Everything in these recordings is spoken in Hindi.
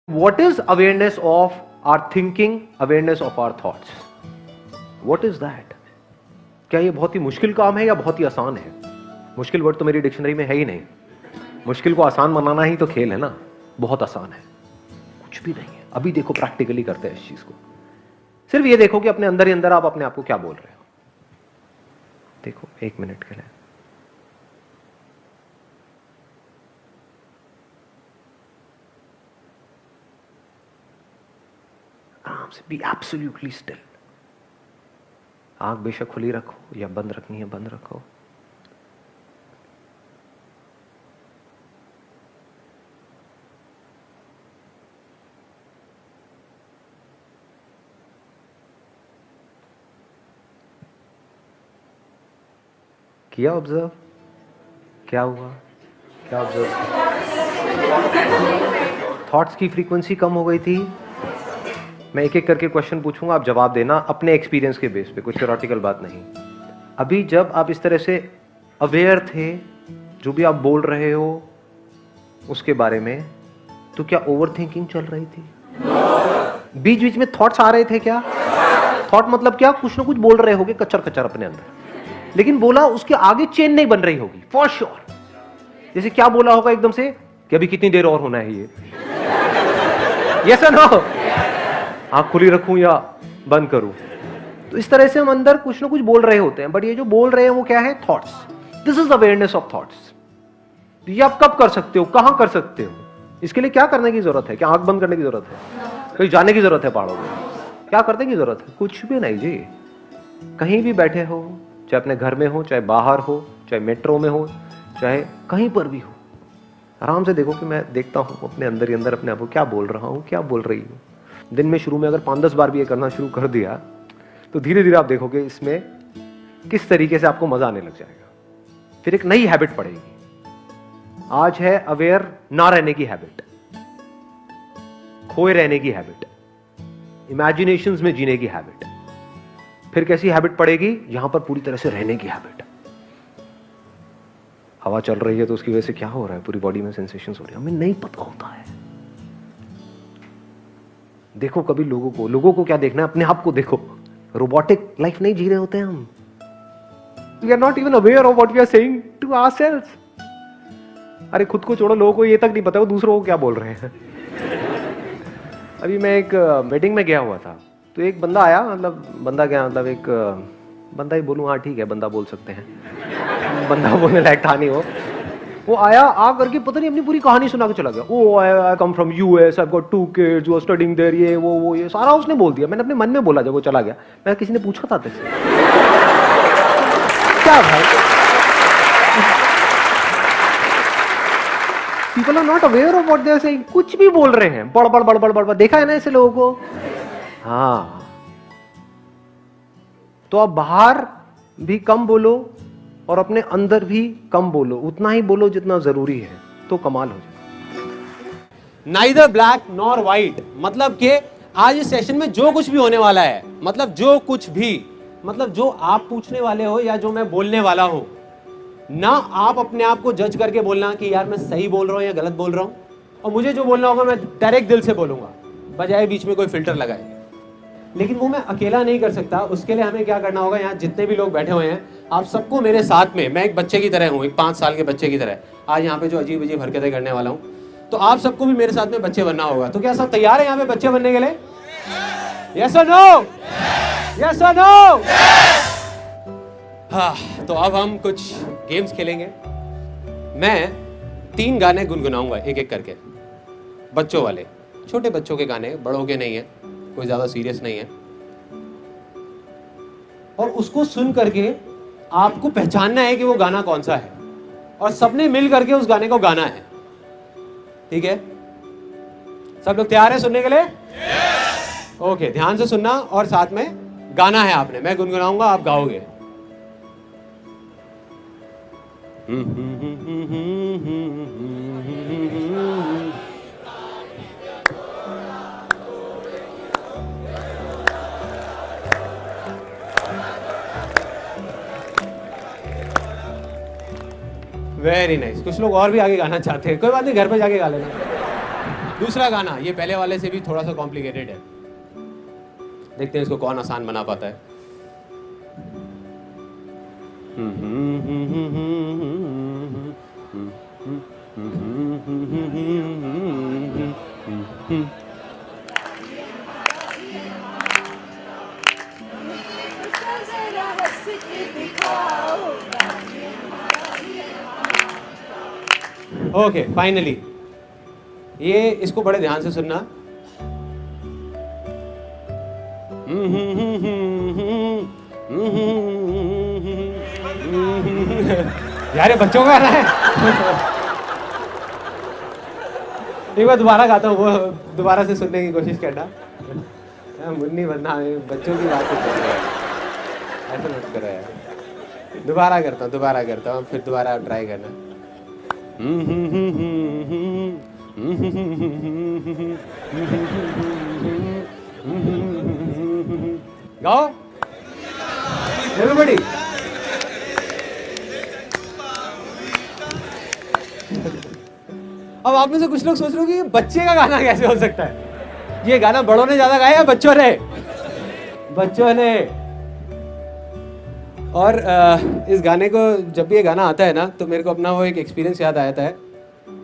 What is awareness of our thinking, awareness of our thoughts? What is that? क्या ये बहुत ही मुश्किल काम है या बहुत ही आसान है? मुश्किल वर्ड तो मेरी डिक्शनरी में है ही नहीं। मुश्किल को आसान बनाना ही तो खेल है ना। बहुत आसान है, कुछ भी नहीं है। अभी देखो, प्रैक्टिकली करते हैं इस चीज को। सिर्फ ये देखो कि अपने अंदर ही अंदर आप अपने आप को क्या बोल रहे हो। देखो 1 मिनट के लिए। आराम से, बी एब्सोल्युटली स्टिल। आंख बेशक खुली रखो या बंद रखनी है बंद रखो। किया ऑब्जर्व? क्या हुआ? क्या ऑब्जर्व? थॉट्स की फ्रीक्वेंसी कम हो गई थी। मैं एक एक करके क्वेश्चन पूछूंगा, आप जवाब देना अपने एक्सपीरियंस के बेस पे, कुछ थ्योरेटिकल बात नहीं। अभी जब आप इस तरह से अवेयर थे, जो भी आप बोल रहे हो उसके बारे में, तो क्या ओवर थिंकिंग चल रही थी? बीच बीच में थॉट्स आ रहे थे क्या? थॉट मतलब क्या? कुछ ना कुछ बोल रहे होगे कच्चर कच्चर अपने अंदर, लेकिन बोला उसके आगे चेन नहीं बन रही होगी फॉर श्योर। जैसे क्या बोला होगा एकदम से कि अभी कितनी देर और होना है ये। यस और नो? आंख खुली रखूं या बंद करूं? तो इस तरह से हम अंदर कुछ ना कुछ बोल रहे होते हैं, बट ये जो बोल रहे हैं वो क्या है? Thoughts. This is awareness of thoughts. ये आप कब कर सकते हो, कहां कर सकते हो? इसके लिए क्या करने की जरूरत है? क्या आंख बंद करने की जरूरत है? कहीं जाने की जरूरत है पहाड़ों में? क्या करने की जरूरत है? कुछ भी नहीं जी। कहीं भी बैठे हो, चाहे अपने घर में हो, चाहे बाहर हो, चाहे मेट्रो में हो, चाहे कहीं पर भी हो, आराम से देखो कि मैं देखता हूं अपने अंदर ही अंदर अपने आप को क्या बोल रहा हूं, क्या बोल रही हूं। दिन में शुरू में अगर 5-10 बार भी ये करना शुरू कर दिया तो धीरे धीरे आप देखोगे इसमें किस तरीके से आपको मजा आने लग जाएगा। फिर एक नई हैबिट पड़ेगी। आज है अवेयर ना रहने की हैबिट, खोए रहने की हैबिट, इमेजिनेशंस में जीने की हैबिट। फिर कैसी हैबिट पड़ेगी? यहां पर पूरी तरह से रहने की हैबिट। हवा चल रही है तो उसकी वजह से क्या हो रहा है, पूरी बॉडी में सेंसेशंस हो रही है, हमें नहीं पता होता है। देखो कभी लोगों को क्या देखना है, अपने आप को देखो। रोबोटिक लाइफ नहीं जी रहे होते हैं हम। We are not even aware of what we are saying to ourselves. अरे खुद को छोड़ो, लोगों को ये तक नहीं पता वो दूसरों को क्या बोल रहे हैं। अभी मैं एक मीटिंग में गया हुआ था, तो एक बंदा आया, मतलब बंदा क्या, मतलब एक बंदा ही बोलूं, हाँ ठीक है बंदा बोल सकते हैं, बंदा बोलने लायक था नहीं वो आया, आ करके पता नहीं अपनी पूरी कहानी सुना के चला गया। Oh I come from US, I got 2 kids who are studying there, ये वो ये सारा उसने बोल दिया। मैंने अपने मन में बोला जब वो चला गया। मैं किसी ने पूछा था तेरे से क्या भाई? People are not aware of what they are saying. कुछ भी बोल रहे हैं, बड़ बड़ बड़ बड़ बड़। देखा है ना ऐसे लोगों को? हाँ, तो आप बाहर भी कम बोलो और अपने अंदर भी कम बोलो, उतना ही बोलो जितना जरूरी है, तो कमाल हो जाए। नाइदर ब्लैक नॉर व्हाइट, मतलब कि आज इस सेशन में जो कुछ भी होने वाला है, मतलब जो कुछ भी, मतलब जो आप पूछने वाले हो या जो मैं बोलने वाला हूं ना, आप अपने आप को जज करके बोलना कि यार मैं सही बोल रहा हूं या गलत बोल रहा हूं। और मुझे जो बोलना होगा मैं डायरेक्ट दिल से बोलूंगा, बजाय बीच में कोई फिल्टर लगाए। लेकिन वो मैं अकेला नहीं कर सकता। उसके लिए हमें क्या करना होगा, यहाँ जितने भी लोग बैठे हुए हैं, आप सबको मेरे साथ में, मैं एक बच्चे की तरह हूँ, एक 5 साल के बच्चे की तरह आज यहाँ पे जो अजीब अजीब हरकतें करने वाला हूँ, तो आप सबको भी मेरे साथ में बच्चे बनना होगा। तो क्या सब तैयार है यहाँ पे बच्चे बनने के लिए? यस और नो? यस और नो? हाँ, तो अब हम कुछ गेम्स खेलेंगे। मैं 3 गाने गुनगुनाऊंगा एक एक करके, बच्चों वाले, छोटे बच्चों के गाने, बड़ों के नहीं है, कोई ज्यादा सीरियस नहीं है। और उसको सुन करके आपको पहचानना है कि वो गाना कौन सा है, और सबने मिल करके उस गाने को गाना है। ठीक है? सब लोग तैयार हैं सुनने के लिए? ओके, ध्यान से सुनना और साथ में गाना है आपने। मैं गुनगुनाऊंगा, आप गाओगे। Very nice. कुछ लोग और भी आगे गाना चाहते हैं, कोई बात नहीं, घर पे जाके गा लेना। दूसरा गाना, ये पहले वाले से भी थोड़ा सा कॉम्प्लिकेटेड है, देखते हैं इसको कौन आसान बना पाता है। ओके, फाइनली ये इसको बड़े ध्यान से सुनना। यार ये बच्चों का गाना है। एक बार दोबारा गाता हूँ, वो दोबारा से सुनने की कोशिश करना। मुन्नी बनना बच्चों की बात कर रहे हैं, ऐसा मत करो यार। दोबारा करता हूँ, फिर दोबारा ट्राई करना। गाओ एवरीबॉडी। अब आप में से कुछ लोग सोच रहे हो कि ये बच्चे का गाना कैसे हो सकता है। ये गाना बड़ों ने ज्यादा गाया, बच्चों ने। और इस गाने को जब भी ये गाना आता है ना, तो मेरे को अपना वो एक एक्सपीरियंस याद आता है।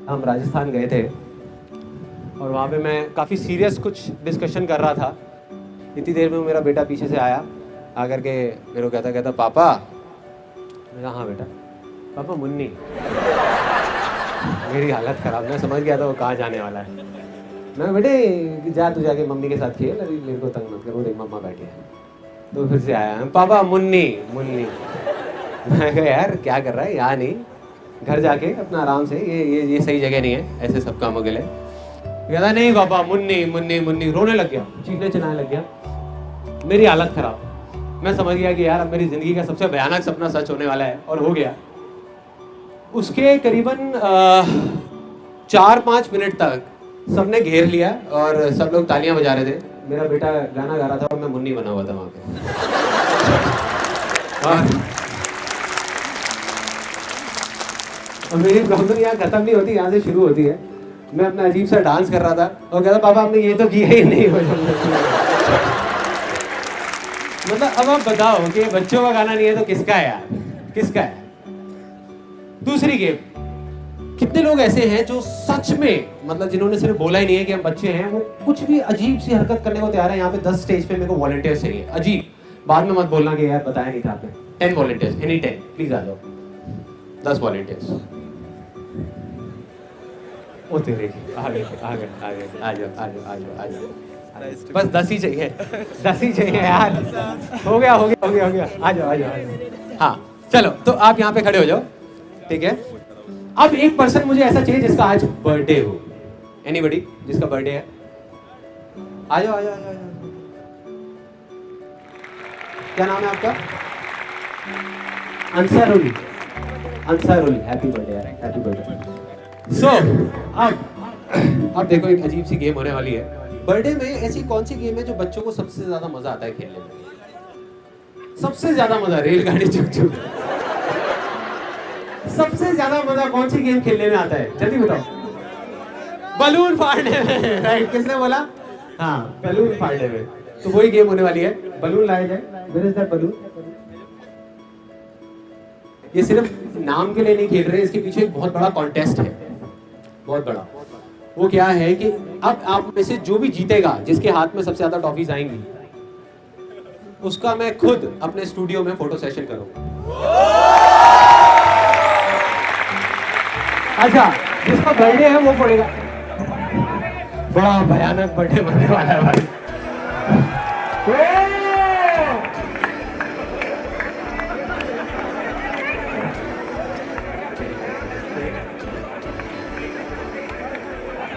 हम राजस्थान गए थे और वहाँ पे मैं काफ़ी सीरियस कुछ डिस्कशन कर रहा था। इतनी देर में मेरा बेटा पीछे से आया, आकर के मेरे को कहता पापा। मैं कहा हाँ बेटा। पापा मुन्नी। मेरी हालत ख़राब, मैं समझ गया था वो कहाँ जाने वाला है। मैं बेटे जा तू जाके मम्मी के साथ खेल, अभी मेरे को तंग मत कर, वो देख मम्मा बैठी है। तो फिर से आया, पापा मुन्नी। मैं कहा यार क्या कर रहा है, यहाँ नहीं, घर जाके अपना आराम से, ये सही जगह नहीं है ऐसे सब कामों के लिए। कहता नहीं पापा मुन्नी। रोने लग गया, चीखने चिल्लाने लग गया। मेरी हालत खराब। मैं समझ गया कि यार अब मेरी जिंदगी का सबसे भयानक सपना सच होने वाला है, और हो गया। उसके करीबन 4-5 मिनट तक सबने घेर लिया और सब लोग तालियां बजा रहे थे। मेरा बेटा गाना गा रहा था और मैं मुन्नी बना हुआ था वहां पे। और मेरी प्रॉब्लम यहाँ खत्म नहीं होती, यहाँ से शुरू होती है। मैं अपना अजीब सा डांस कर रहा था और कहता पापा हमने ये तो किया ही नहीं। मतलब अब आप बताओ कि बच्चों का गाना नहीं है तो किसका है यार, किसका है। दूसरी गेम, कितने लोग ऐसे हैं जो सच में, मतलब जिन्होंने सिर्फ बोला ही नहीं है कि हम बच्चे हैं, वो कुछ भी अजीब सी हरकत करने को तैयार है। यहाँ पे 10 स्टेज पे मेरे को वॉलंटियर्स चाहिए, अजीब। बाद में मत बोलना कि यार बताया नहीं था आपने। 10 वॉलंटियर्स, एनी 10 प्लीज आ जाओ। 10 वॉलंटियर्स। ओ तेरे आ जाओ। बस 10 ही चाहिए यार। हो गया। आ जाओ। हाँ चलो, तो आप यहाँ पे खड़े हो जाओ, ठीक है। अब एक पर्सन मुझे ऐसा चाहिए जिसका आज बर्थडे हो। एनीबॉडी जिसका बर्थडे है, आ जाओ। क्या नाम है आपका? अंसारुली। हैप्पी बर्थडे यार, हैप्पी बर्थडे। सो अब देखो, एक अजीब सी गेम होने वाली है। बर्थडे में ऐसी कौन सी गेम है जो बच्चों को सबसे ज्यादा मजा आता है खेलने में? सबसे ज्यादा मजा रेलगाड़ी चुक। सबसे ज्यादा मजा कौन सी गेम खेलने में आता है, जल्दी बताओ। बलून फाड़ने में, राइट। किसने बोला? हाँ, बलून फाड़ने में। तो वही गेम होने वाली है। बलून लाया जाए। Where is that balloon? ये सिर्फ नाम के लिए नहीं खेल रहे, इसके पीछे एक बहुत बड़ा कॉन्टेस्ट है, बहुत बड़ा। वो क्या है कि अब आप में से जो भी जीतेगा, जिसके हाथ में सबसे ज्यादा टॉफीज आएंगी, उसका मैं खुद अपने स्टूडियो में फोटो सेशन करूंगा। अच्छा, जिसका बर्थडे है वो पड़ेगा। बड़ा भयानक बर्थडे बनने वाला है भाई।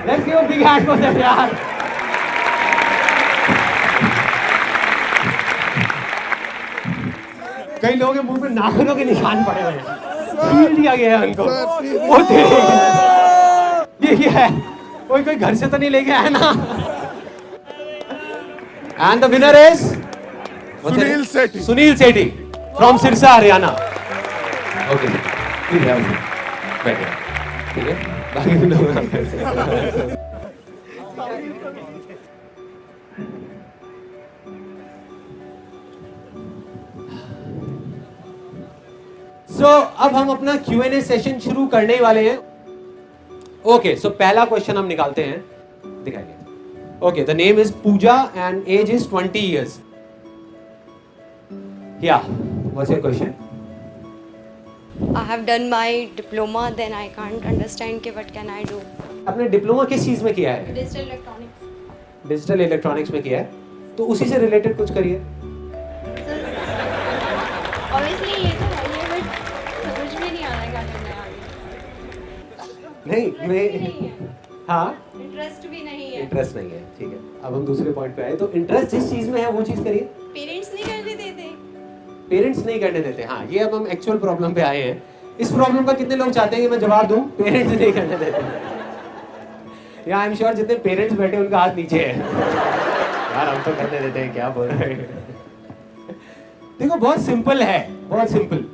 Let's give a big hand for them यार। कई लोगों के मुंह पे नाखूनों के निशान पड़े हुए हैं, छील दिया गया है उनको। वो ये क्या है? कोई घर से तो नहीं लेके आया ना? And the winner is Sunil Sethi from Sirsa, Haryana. Okay, ठीक है, बैठिए, ठीक है। बाकी सो अब हम अपना Q&A सेशन शुरू करने ही वाले हैं. ओके, सो पहला क्वेश्चन हम निकालते हैं, दिखाइए. Okay, the name is Pooja and age is 20 years. या what's your question? I have done my diploma, then I can't understand कि what can I do. आपने डिप्लोमा किस चीज में किया है? Digital electronics. डिजिटल इलेक्ट्रॉनिक्स में किया है, तो उसी से रिलेटेड कुछ करिए. Obviously ये तो है ही, but समझ में नहीं आ रहा है क्या करना है आगे. नहीं मैं हाँ Interest भी नहीं है. इंटरेस्ट नहीं है, ठीक है. अब हम दूसरे पॉइंट पे आए, तो इंटरेस्ट जिस चीज में है वो चीज करिए. Parents नहीं करने देते. पेरेंट्स नहीं करने देते. हाँ, ये अब हम एक्चुअल प्रॉब्लम पे आए हैं. इस प्रॉब्लम का कितने लोग चाहते हैं कि मैं जवाब दूं? पेरेंट्स नहीं करने देते. या आई एम श्योर जितने पेरेंट्स बैठे उनका हाथ नीचे है. यार हम तो करने देते हैं, क्या बोल रहे हैं. देखो बहुत सिंपल है, बहुत simple.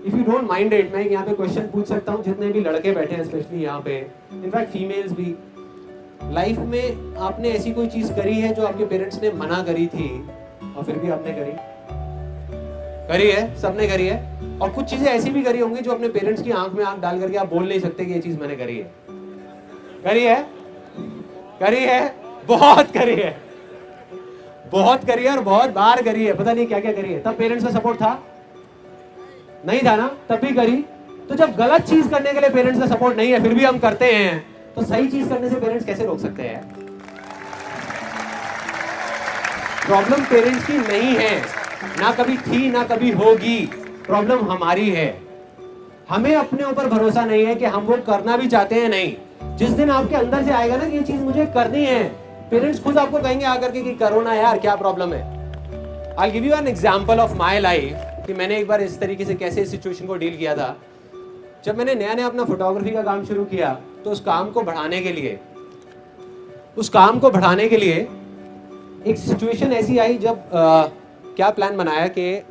If you don't mind it, मैं यहाँ पे क्वेश्चन पूछ सकता हूँ. जितने भी लड़के बैठे हैं स्पेशली यहाँ पे, इनफैक्ट फीमेल्स भी, लाइफ में आपने ऐसी कोई चीज करी है जो आपके पेरेंट्स ने मना करी थी और फिर भी आपने करी है? सबने करी है. और कुछ चीजें ऐसी भी करी होंगी जो अपने पेरेंट्स की आंख में आंख डाल करके आप बोल नहीं सकते कि ये चीज मैंने करी है. बहुत करी है और बहुत बार करी है. पता नहीं क्या क्या करी है. तब पेरेंट्स का सपोर्ट था? नहीं था ना, तब भी करी. तो जब गलत चीज करने के लिए पेरेंट्स का सपोर्ट नहीं है फिर भी हम करते हैं, तो सही चीज करने से पेरेंट्स कैसे रोक सकते हैं? प्रॉब्लम पेरेंट्स की नहीं है, ना कभी थी ना कभी होगी. प्रॉब्लम हमारी है. हमें अपने ऊपर भरोसा नहीं है कि हम वो करना भी चाहते हैं. नहीं, जिस दिन आपके अंदर से आएगा ना कि ये चीज मुझे करनी है, पेरेंट्स खुद आपको कहेंगे आकर के कि करो ना यार, क्या प्रॉब्लम है. I'll give you an example of my life कि मैंने एक बार इस तरीके से कैसे इस सिचुएशन को डील किया था. जब मैंने नया अपना फोटोग्राफी का काम शुरू किया, तो उस काम को बढ़ाने के लिए एक सिचुएशन ऐसी आई. जब क्या प्लान बनाया कि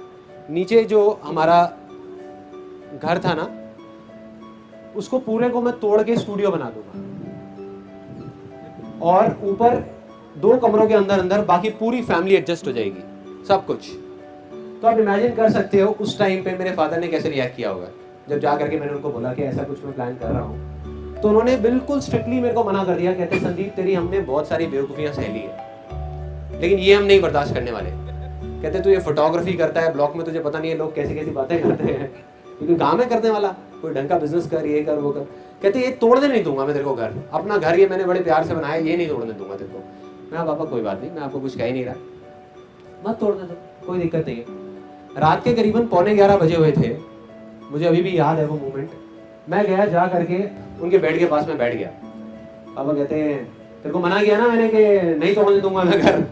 नीचे जो हमारा घर था ना, उसको पूरे को मैं तोड़ के स्टूडियो बना दूंगा, और ऊपर 2 कमरों के अंदर बाकी पूरी फैमिली एडजस्ट हो जाएगी, सब कुछ. तो आप इमेजिन कर सकते हो उस टाइम पे मेरे फादर ने कैसे रिएक्ट किया होगा जब जा करके मैंने उनको बोला कि ऐसा कुछ मैं प्लान कर रहा हूँ. तो उन्होंने बिल्कुल स्ट्रिक्टली मेरे को मना कर दिया. कहते संदीप, तेरी हमने बहुत सारी बेवकूफियां सह ली है, लेकिन ये हम नहीं बर्दाश्त करने वाले. कहते तू ये फोटोग्राफी करता है ब्लॉक में, तुझे पता नहीं है लोग कैसी कैसी बातें करते हैं, क्योंकि काम है करने वाला, कोई ढंग का बिजनेस कर, ये कर वो कर. कहते ये तोड़ने नहीं दूंगा मैं तेरे को घर, अपना घर ये मैंने बड़े प्यार से बनाया, ये नहीं तोड़ने दूंगा तेरे को. मैं पापा कोई बात नहीं, मैं आपको कुछ कह ही नहीं रहा, मत तोड़ने दो, कोई दिक्कत नहीं है. रात के करीबन 11:15 बजे हुए थे. मुझे अभी भी याद है वो मोमेंट. मैं गया, जा करके उनके बेड के पास में बैठ गया. पापा कहते हैं तेरे को मना किया ना मैंने कि नहीं तोड़ने दूंगा मैं घर.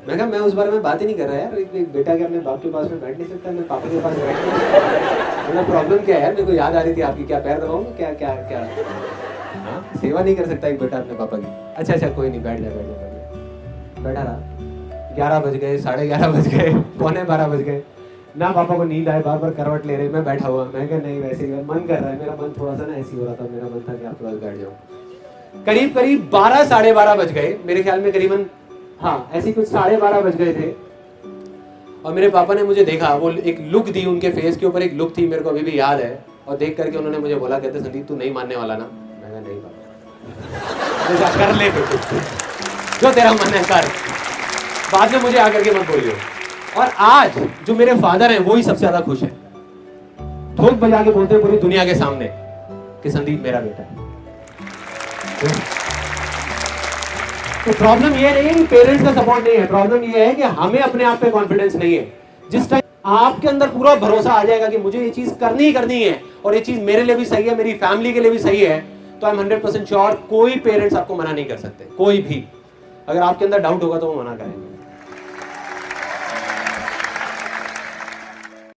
मैं कहा मैं उस बारे में बात ही नहीं कर रहा यार. एक बेटा के अपने बाप के पास में बैठ नहीं सकता, मैं पापा के पास बैठ नहीं सकता. मतलब प्रॉब्लम क्या है यार, मेरे को याद आ रही थी आपकी. क्या पैर दबाऊंगा, क्या क्या क्या? हाँ, सेवा नहीं कर सकता एक बेटा अपने पापा की. अच्छा कोई नहीं, बैठ जा. बैठा रहा. 11 बज गए, 11:30 बज गए, 11:45 बज गए ना. पापा को नींद आए, बार बार करवट ले रहे. मैं बैठा हुआ, मैं कहा नहीं वैसे ही मन कर रहा है. मेरा मन थोड़ा सा ना ऐसी हो रहा था, मेरा मन था कि आपके पास बैठ जाऊँ. करीब 12 साढ़े 12 बज गए मेरे ख्याल में, करीबन हाँ ऐसे कुछ 12:30 बज गए थे. और मेरे पापा ने मुझे देखा, वो एक लुक दी, उनके फेस के ऊपर एक लुक थी, मेरे को अभी भी याद है. और देख करके उन्होंने मुझे बोला, कहते संदीप तू नहीं मानने वाला ना. मैं कहा नहीं पापा, कर ले जो तेरा मन है कर, बाद में मुझे आकर के मत बोलियो. और आज जो मेरे फादर हैं वो ही सबसे ज्यादा खुश है. ठोक बजा के बोलते हैं पूरी दुनिया के सामने कि संदीप मेरा बेटा है. तो प्रॉब्लम ये नहीं है कि पेरेंट्स का सपोर्ट नहीं है, प्रॉब्लम ये है कि हमें अपने आप पे कॉन्फिडेंस नहीं है. जिस टाइम आपके अंदर पूरा भरोसा आ जाएगा कि मुझे ये चीज करनी ही करनी है और ये चीज मेरे लिए भी सही है, मेरी फैमिली के लिए भी सही है, तो आई एम 100% श्योर कोई पेरेंट्स आपको मना नहीं कर सकते. कोई भी. अगर आपके अंदर डाउट होगा तो वो मना करेंगे.